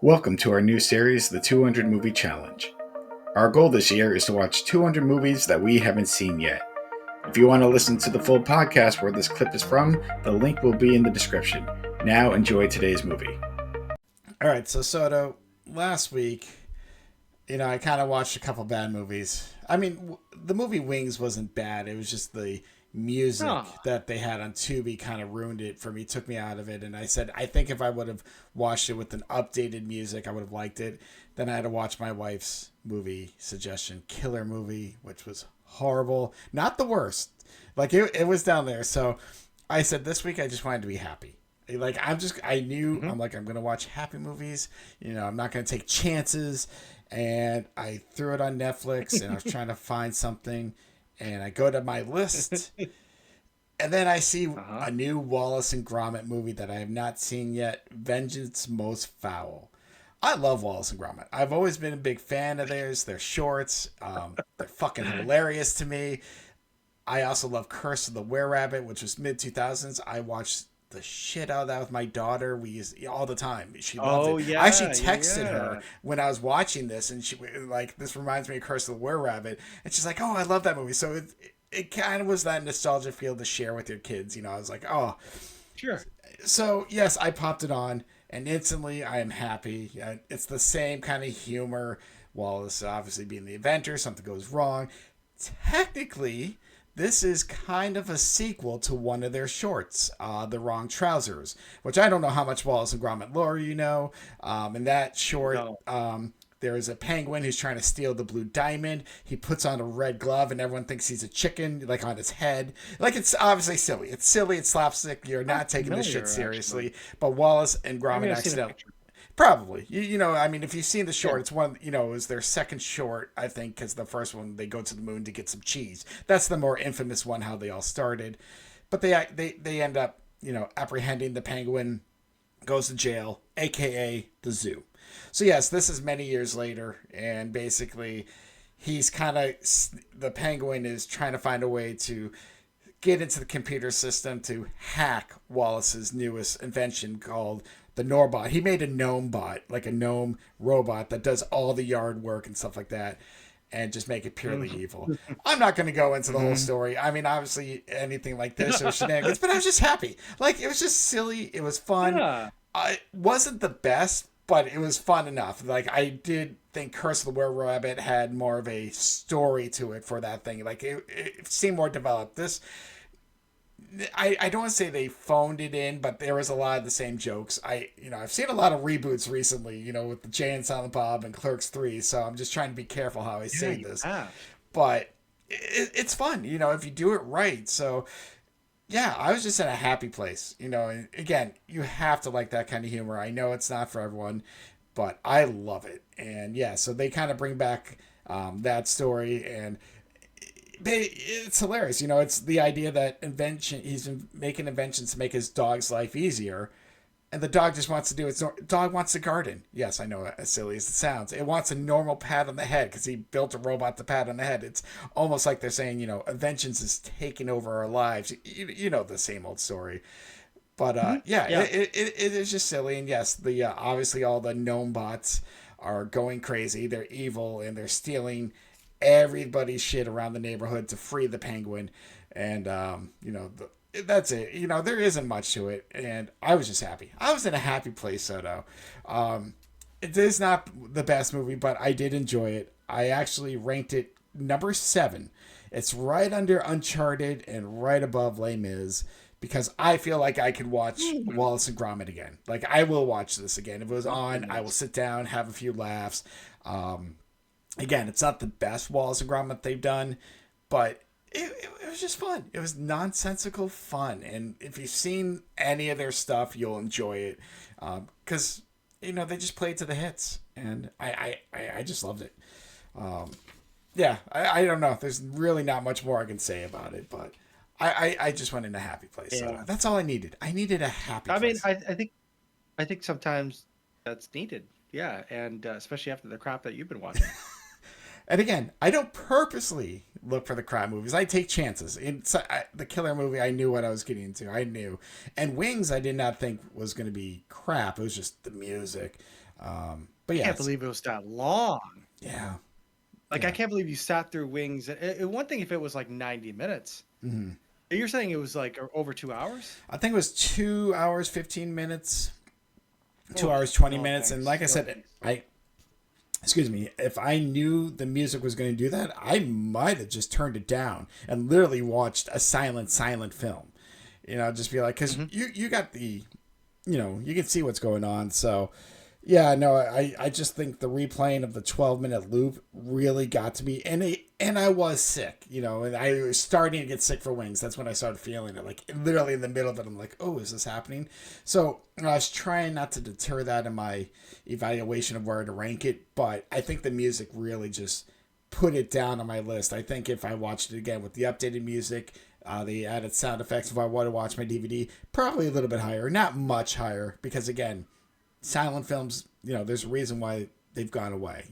Welcome to our new series, the 200 Movie Challenge. Our goal this year is to watch 200 movies that we haven't seen yet. If you want to listen to the full podcast where this clip is from, the link will be in the description. Now enjoy today's movie. All right, so Soto, last week, I kind of watched a couple bad movies. I mean, the movie Wings wasn't bad. It was just the music Oh, that they had on Tubi kind of ruined it for me, took me out of it. And I said, I think if I would have watched it with an updated music, I would have liked it. Then I had to watch my wife's movie suggestion, Killer Movie, which was horrible. Not the worst. Like, it was down there. So I said, this week I just wanted to be happy. Like, I knew, hmm I'm like, I'm going to watch happy movies. I'm not going to take chances. And I threw it on Netflix and I was trying to find something. And I go to my list. And then I see uh-huh. a new Wallace and Gromit movie that I have not seen yet, Vengeance Most Fowl. I love Wallace and Gromit. I've always been a big fan of theirs. Their shorts, they're fucking hilarious to me. I also love Curse of the Were Rabbit, which was mid 2000s. I watched the shit out of that with my daughter. We used all the time. She loved it. Oh I actually yeah, texted yeah. her when I was watching this, and she like, this reminds me of Curse of the Were Rabbit, and she's like, "Oh, I love that movie." So it kind of was that nostalgia feel to share with your kids. I was like, "Oh." Sure. So yes, I popped it on, and instantly I am happy. It's the same kind of humor. Wallace obviously being the inventor, something goes wrong. Technically, this is kind of a sequel to one of their shorts, The Wrong Trousers, which I don't know how much Wallace and Gromit lore you know. In that short, No. there is a penguin who's trying to steal the blue diamond. He puts on a red glove, and everyone thinks he's a chicken, like on his head. Like, it's obviously silly. It's silly. It's slapstick. You're I'm not taking this shit familiar, actually. seriously. But Wallace and I mean, Gromit I've seen a accidentally. picture. Probably. I mean, if you've seen the short, Yeah. it's one, it was their second short, I think, because the first one, they go to the moon to get some cheese. That's the more infamous one, how they all started. But they end up, apprehending the penguin, goes to jail, aka the zoo. So, yes, this is many years later, and basically, he's kind of, the penguin is trying to find a way to get into the computer system to hack Wallace's newest invention called the Norbot. He made a gnome bot, like a gnome robot that does all the yard work and stuff like that, and just make it purely Mhm. evil. I'm not going to go into the whole Mhm. story. I mean, obviously, anything like this or shenanigans, but I was just happy. Like, it was just silly. It was fun. Yeah. I wasn't the best, but it was fun enough. Like, I did think Curse of the Were Rabbit had more of a story to it for that thing. Like, it seemed more developed. I don't want to say they phoned it in, but there was a lot of the same jokes. I've seen a lot of reboots recently, with the Jay and Silent Bob and Clerks 3, so I'm just trying to be careful how I Yeah, say you this. have. But it's fun, if you do it right. So, yeah, I was just in a happy place, and again, you have to like that kind of humor. I know it's not for everyone, but I love it. And yeah, so they kind of bring back that story, and it's hilarious. It's the idea that he's making inventions to make his dog's life easier, and the dog just wants to do its dog wants to garden. Yes, I know, as silly as it sounds, it wants a normal pat on the head because he built a robot to pat on the head. It's almost like they're saying, inventions is taking over our lives. The same old story. But Mhm. yeah, Yeah. it is just silly. And yes, the obviously all the gnome bots are going crazy. They're evil and they're stealing everybody's shit around the neighborhood to free the penguin. And that's it. There isn't much to it. And I was just happy. I was in a happy place, Soto. It is not the best movie, but I did enjoy it. I actually ranked it number 7. It's right under Uncharted and right above Les Mis because I feel like I could watch Hmm. Wallace and Gromit again. Like, I will watch this again. If it was Oh on, I will goodness. sit down, have a few laughs. Um, Again, it's not the best Wallace and Gromit they've done, but it was just fun. It was nonsensical fun. And if you've seen any of their stuff, you'll enjoy it. Because, they just played to the hits. And I just loved it. Um, yeah, I don't know. There's really not much more I can say about it, but I just went in a happy place. So Yeah. that's all I needed. I needed a happy I mean, place. I think sometimes that's needed. Yeah, and especially after the crap that you've been watching. And again, I don't purposely look for the crap movies. I take chances. The Killer movie, I knew what I was getting into. I knew. And Wings, I did not think was going to be crap. It was just the music. But I yeah, can't believe it was that long. yeah. Like, Yeah. I can't believe you sat through Wings. One thing if it was like 90 minutes. Mm-hmm. You're saying it was like over 2 hours? I think it was 2 hours, 15 minutes, 2 Oh, hours, 20 oh, minutes. thanks. And like I No, said, thanks. excuse me, if I knew the music was going to do that, I might have just turned it down and literally watched a silent film. Just be like, because you got the, you can see what's going on. So, yeah, no, I just think the replaying of the 12-minute loop really got to me. And I was sick, and I was starting to get sick for Wings. That's when I started feeling it. Like, literally in the middle of it, I'm like, oh, is this happening? So I was trying not to deter that in my evaluation of where to rank it. But I think the music really just put it down on my list. I think if I watched it again with the updated music, the added sound effects, if I want to watch my DVD, probably a little bit higher. Not much higher, because, again, silent films, there's a reason why they've gone away.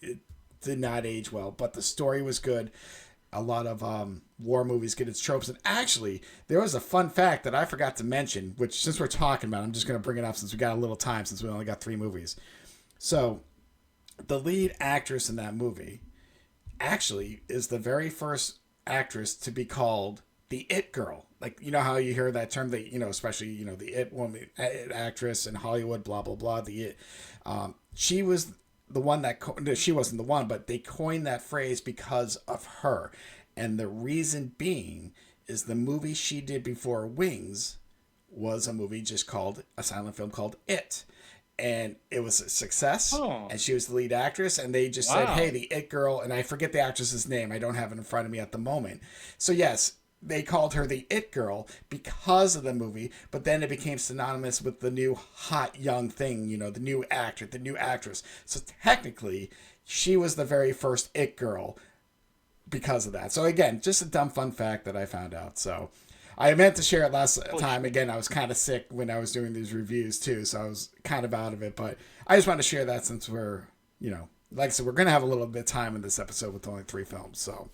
It did not age well, but the story was good. A lot of war movies get its tropes. And actually, there was a fun fact that I forgot to mention, which since we're talking about it, I'm just going to bring it up since we got a little time, since we only got 3 movies. So, the lead actress in that movie actually is the very first actress to be called the It Girl. Like, how you hear that term, that, especially, the It woman, It actress in Hollywood, blah, blah, blah, the It. She was the one that, she wasn't the one, but they coined that phrase because of her. And the reason being is the movie she did before Wings was a movie just called, a silent film called It. And it was a success, and she was the lead actress, and they just said, hey, the It Girl, and I forget the actress's name. I don't have it in front of me at the moment. So yes, they called her the It Girl because of the movie, but then it became synonymous with the new hot young thing, the new actor, the new actress. So technically, she was the very first It Girl because of that. So again, just a dumb fun fact that I found out. So I meant to share it last time. Again, I was kind of sick when I was doing these reviews too, so I was kind of out of it. But I just wanted to share that since we're, like I said, we're going to have a little bit of time in this episode with only 3 films. So